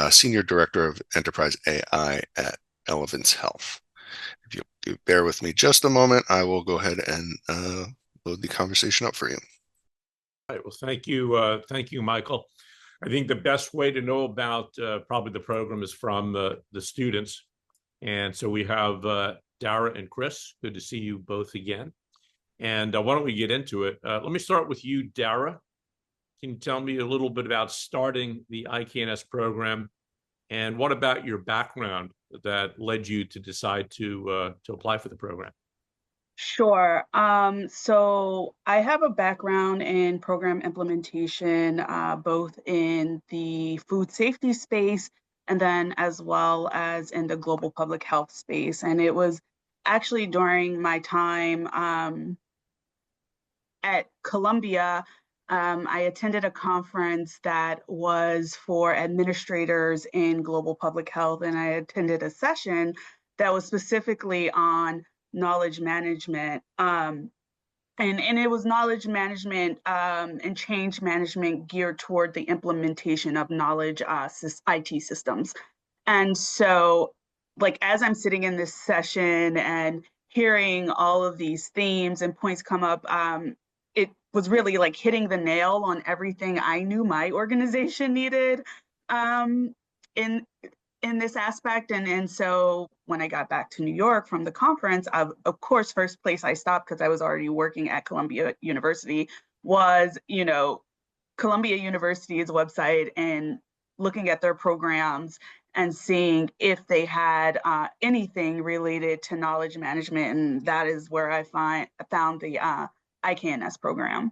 Senior Director of Enterprise AI at Elevance Health. If you bear with me just a moment, I will go ahead and load the conversation up for you. All right, well, thank you, Michael. I think the best way to know about probably the program is from the students. And so we have Dara and Chris. Good to see you both again. And why don't we get into it? Let me start with you, Dara. Can you tell me a little bit about starting the IKNS program? And what about your background that led you to decide to apply for the program? Sure. So I have a background in program implementation, both in the food safety space and then as well as in the global public health space. And it was actually during my time at Columbia, I attended a conference that was for administrators in global public health, and I attended a session that was specifically on knowledge management. And it was knowledge management and change management geared toward the implementation of knowledge IT systems. And so, like, as I'm sitting in this session and hearing all of these themes and points come up, it was really like hitting the nail on everything I knew my organization needed in this aspect. And so when I got back to New York from the conference, of course, first place I stopped, because I was already working at Columbia University, was, Columbia University's website and looking at their programs and seeing if they had anything related to knowledge management. And that is where I found the IKNS program.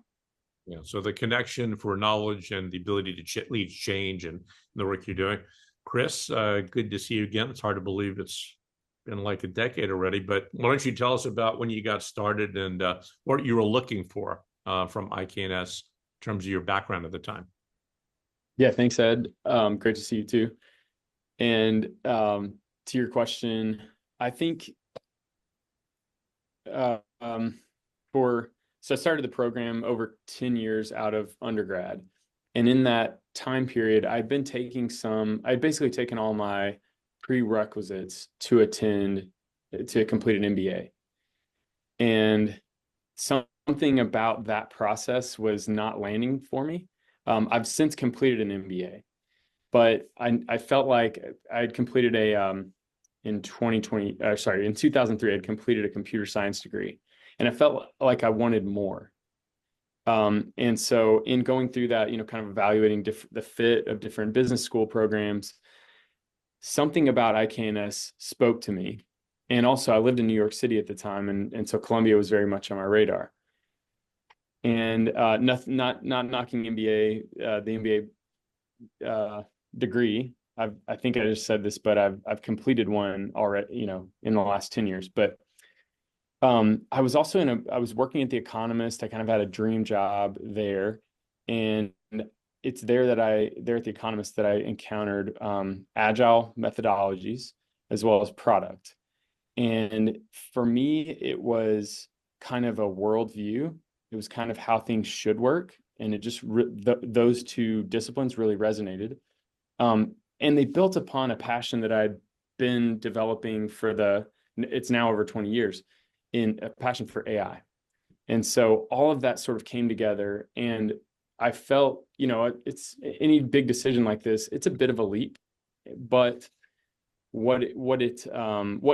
Yeah, so the connection for knowledge and the ability to lead change and the work you're doing. Chris, good to see you again. It's hard to believe it's been like a decade already, but why don't you tell us about when you got started and what you were looking for from IKNS in terms of your background at the time? Yeah, thanks, Ed. Great to see you too. And to your question, I think so I started the program over 10 years out of undergrad. And in that time period, I'd basically taken all my prerequisites to complete an MBA. And something about that process was not landing for me. I've since completed an MBA, but I felt like I'd completed in 2003, I'd completed a computer science degree, and I felt like I wanted more. And so in going through that, kind of evaluating the fit of different business school programs, something about IKNS spoke to me. And also I lived in New York City at the time. And so Columbia was very much on my radar. And not knocking MBA, the MBA degree. I think I just said this, but I've completed one already, in the last 10 years. But I was also I was working at The Economist. I kind of had a dream job there. And it's there at The Economist that I encountered agile methodologies as well as product. And for me, it was kind of a worldview. It was kind of how things should work. And it just, those two disciplines really resonated. And they built upon a passion that I'd been developing it's now over 20 years, in a passion for AI. And so all of that sort of came together, and I felt, it's any big decision like this, it's a bit of a leap, but what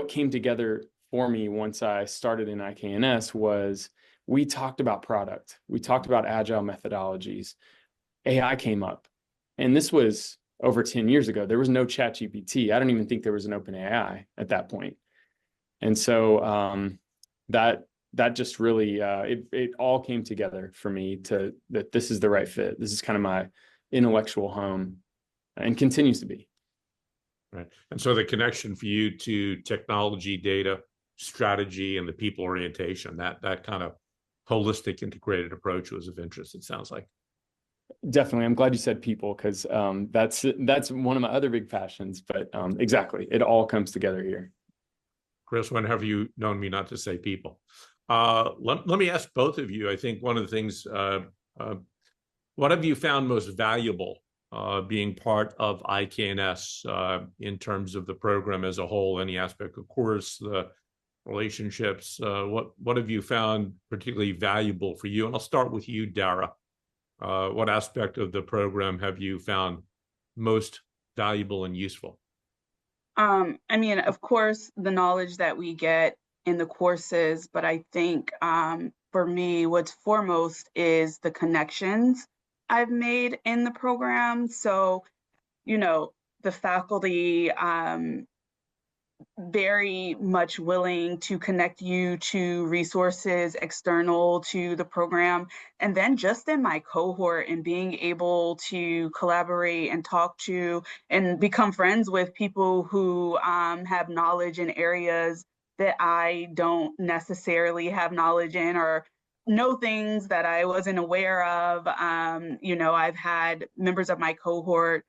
came together for me once I started in IKNS was we talked about product. We talked about agile methodologies. AI came up, and this was over 10 years ago. There was no ChatGPT. I don't even think there was an OpenAI at that point. And so that just really, it all came together for me that this is the right fit. This is kind of my intellectual home, and continues to be. Right. And so the connection for you to technology, data, strategy, and the people orientation, that kind of holistic integrated approach was of interest, it sounds like. Definitely. I'm glad you said people, because that's one of my other big passions. But exactly, it all comes together here. Chris, when have you known me not to say people? Let me ask both of you. I think one of the things, what have you found most valuable being part of IKNS in terms of the program as a whole, any aspect of course, the relationships? What have you found particularly valuable for you? And I'll start with you, Dara. What aspect of the program have you found most valuable and useful? I mean, of course, the knowledge that we get in the courses, but I think for me, what's foremost is the connections I've made in the program. So, you know, the faculty very much willing to connect you to resources external to the program. And then just in my cohort and being able to collaborate and talk to and become friends with people who have knowledge in areas that I don't necessarily have knowledge in, or know things that I wasn't aware of. I've had members of my cohort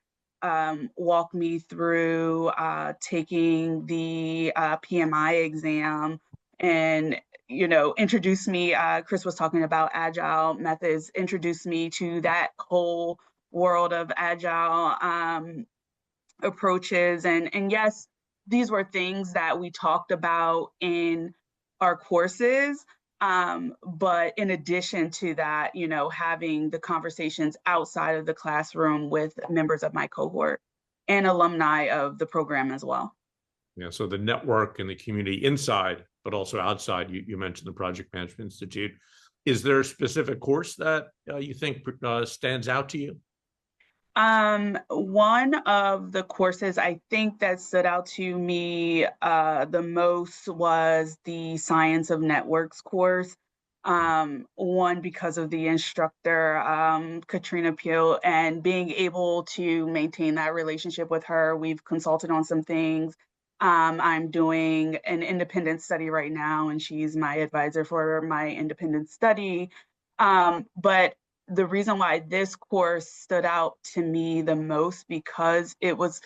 walk me through taking the PMI exam, and introduce me. Chris was talking about agile methods, introduced me to that whole world of agile approaches. And yes, these were things that we talked about in our courses. But in addition to that, having the conversations outside of the classroom with members of my cohort and alumni of the program as well. Yeah, so the network and the community inside, but also outside. You mentioned the Project Management Institute. Is there a specific course that you think stands out to you? One of the courses I think that stood out to me the most was the Science of Networks course. One, because of the instructor, Katrina Peel, and being able to maintain that relationship with her. We've consulted on some things. I'm doing an independent study right now, and she's my advisor for my independent study. But the reason why this course stood out to me the most, because it was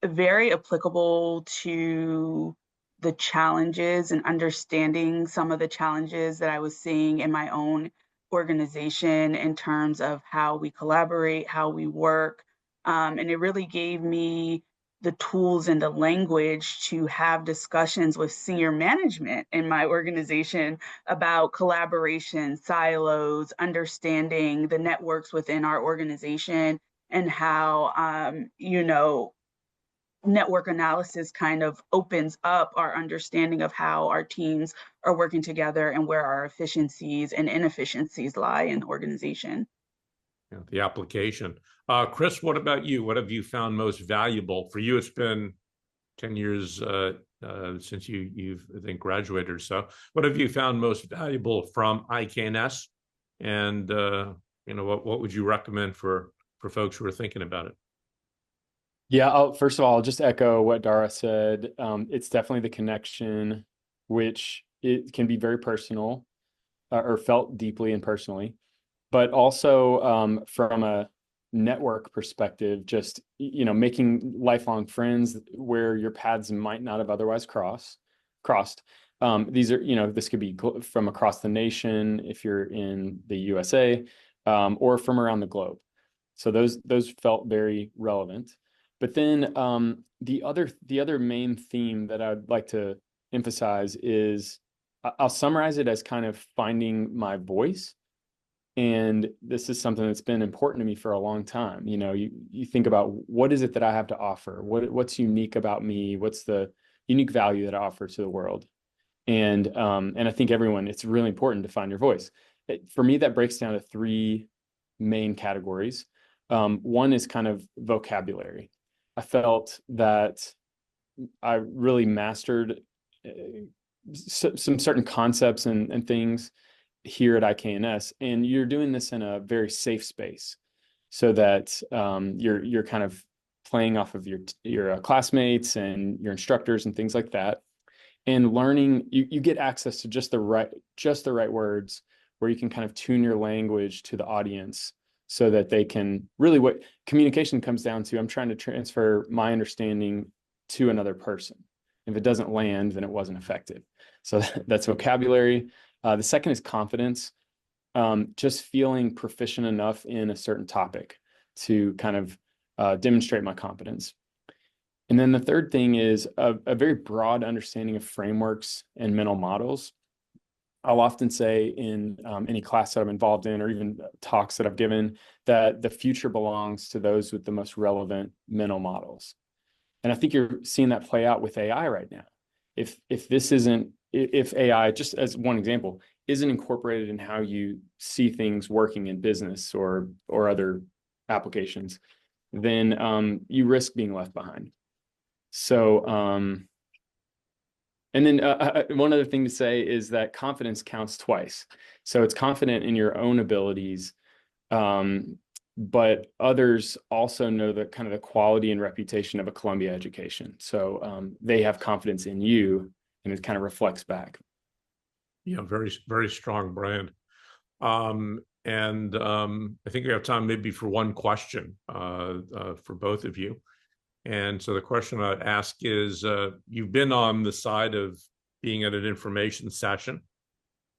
very applicable to the challenges and understanding some of the challenges that I was seeing in my own organization in terms of how we collaborate, how we work. And it really gave me the tools and the language to have discussions with senior management in my organization about collaboration, silos, understanding the networks within our organization, and how, network analysis kind of opens up our understanding of how our teams are working together and where our efficiencies and inefficiencies lie in the organization. Yeah, the application. Chris, what about you? What have you found most valuable? For you, it's been 10 years since you've, I think, graduated or so. What have you found most valuable from IKNS? And, what would you recommend for folks who are thinking about it? Yeah, first of all, I'll just echo what Dara said. It's definitely the connection, which it can be very personal or felt deeply and personally, but also from a network perspective, just, making lifelong friends where your paths might not have otherwise crossed. These are, this could be from across the nation if you're in the USA, or from around the globe. So those felt very relevant. But then the other main theme that I'd like to emphasize is, I'll summarize it as kind of finding my voice. And this is something that's been important to me for a long time. You think about, what is it that I have to offer? What's unique about me? What's the unique value that I offer to the world? And I think it's really important to find your voice. For me, that breaks down to three main categories. One is kind of vocabulary. I felt that I really mastered some certain concepts and things here at IKNS, and you're doing this in a very safe space, so that you're kind of playing off of your classmates and your instructors and things like that, and learning. You get access to just the right words, where you can kind of tune your language to the audience, so that they can really, what communication comes down to, I'm trying to transfer my understanding to another person. If it doesn't land, then it wasn't effective. So that's vocabulary. The second is confidence. Just feeling proficient enough in a certain topic to kind of demonstrate my competence. And then the third thing is a very broad understanding of frameworks and mental models. I'll often say in any class that I'm involved in, or even talks that I've given, that the future belongs to those with the most relevant mental models. And I think you're seeing that play out with AI right now. If AI, just as one example, isn't incorporated in how you see things working in business or other applications, then you risk being left behind. So, and then one other thing to say is that confidence counts twice. So it's confident in your own abilities, but others also know the kind of the quality and reputation of a Columbia education. So they have confidence in you, and it kind of reflects back. Yeah, very, very strong brand. I think we have time maybe for one question for both of you. And so the question I'd ask is, you've been on the side of being at an information session.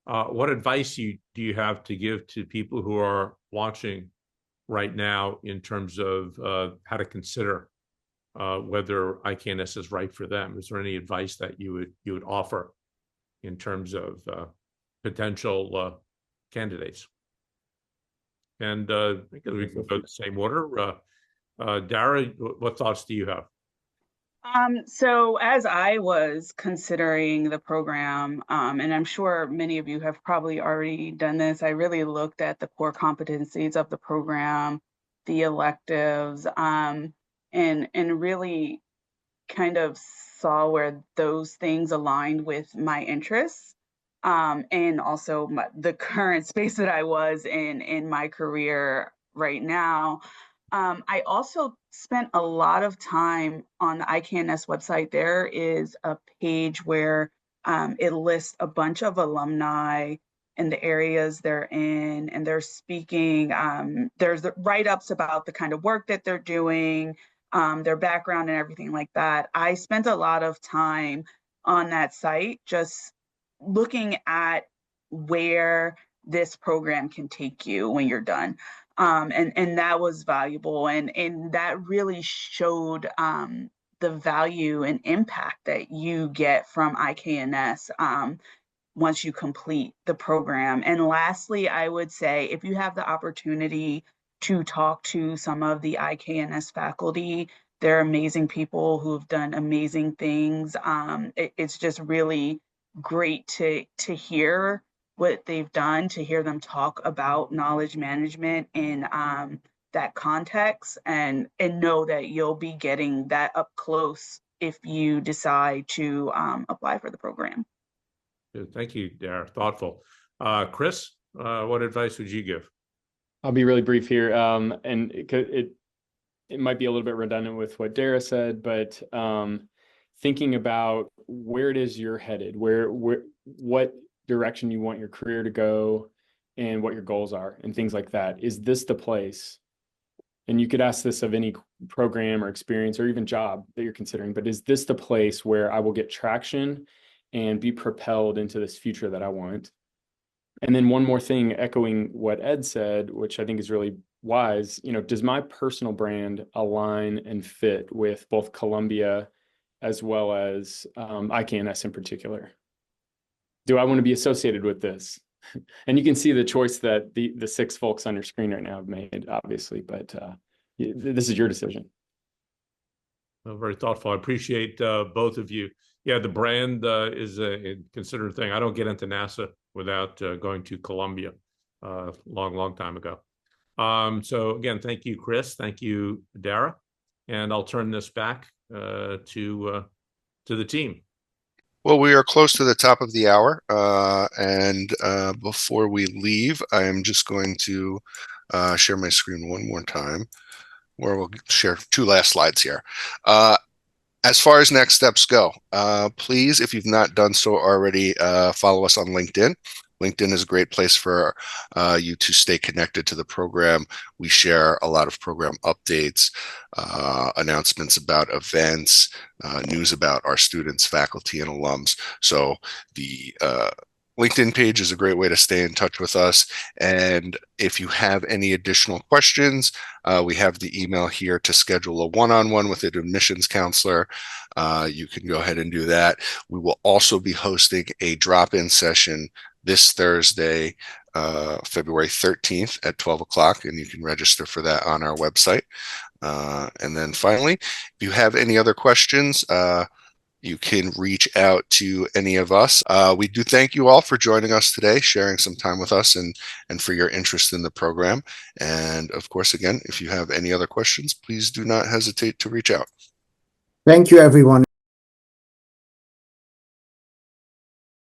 What advice do you have to give to people who are watching right now in terms of how to consider whether IKNS is right for them? Is there any advice that you would offer in terms of potential candidates? And because we can go the same order. Dara, what thoughts do you have? So as I was considering the program, and I'm sure many of you have probably already done this, I really looked at the core competencies of the program, the electives, and really kind of saw where those things aligned with my interests, and also the current space that I was in my career right now. I also spent a lot of time on the IKNS website. There is a page where it lists a bunch of alumni and the areas they're in, and they're speaking. There's the write-ups about the kind of work that they're doing, their background and everything like that. I spent a lot of time on that site just looking at where this program can take you when you're done. And that was valuable, and that really showed the value and impact that you get from IKNS once you complete the program. And lastly, I would say if you have the opportunity to talk to some of the IKNS faculty, they're amazing people who've done amazing things. It's just really great to hear what they've done, to hear them talk about knowledge management in that context, and know that you'll be getting that up close if you decide to apply for the program. Good. Thank you, Dara. Thoughtful. Chris, what advice would you give? I'll be really brief here, and it might be a little bit redundant with what Dara said, but thinking about where it is you're headed, what direction you want your career to go, and what your goals are, and things like that. Is this the place? And you could ask this of any program or experience or even job that you're considering, but is this the place where I will get traction and be propelled into this future that I want? And then one more thing, echoing what Ed said, which I think is really wise, does my personal brand align and fit with both Columbia as well as IKNS in particular? Do I want to be associated with this? And you can see the choice that the 6 folks on your screen right now have made, obviously, but this is your decision. Well, very thoughtful. I appreciate both of you. Yeah, the brand is a considered thing. I don't get into NASA without going to Columbia long time ago. So again, thank you, Chris. Thank you, Dara. And I'll turn this back to the team. Well, we are close to the top of the hour, and before we leave, I am just going to share my screen one more time, where we'll share 2 last slides here. As far as next steps go, please, if you've not done so already, follow us on LinkedIn. LinkedIn is a great place for you to stay connected to the program. We share a lot of program updates, announcements about events, news about our students, faculty, and alums. So the LinkedIn page is a great way to stay in touch with us. And if you have any additional questions, we have the email here to schedule a one-on-one with an admissions counselor. You can go ahead and do that. We will also be hosting a drop-in session this Thursday, February 13th at 12 o'clock, and you can register for that on our website. And then finally, if you have any other questions, you can reach out to any of us. We do thank you all for joining us today, sharing some time with us, and for your interest in the program. And of course, again, if you have any other questions, please do not hesitate to reach out. Thank you, everyone.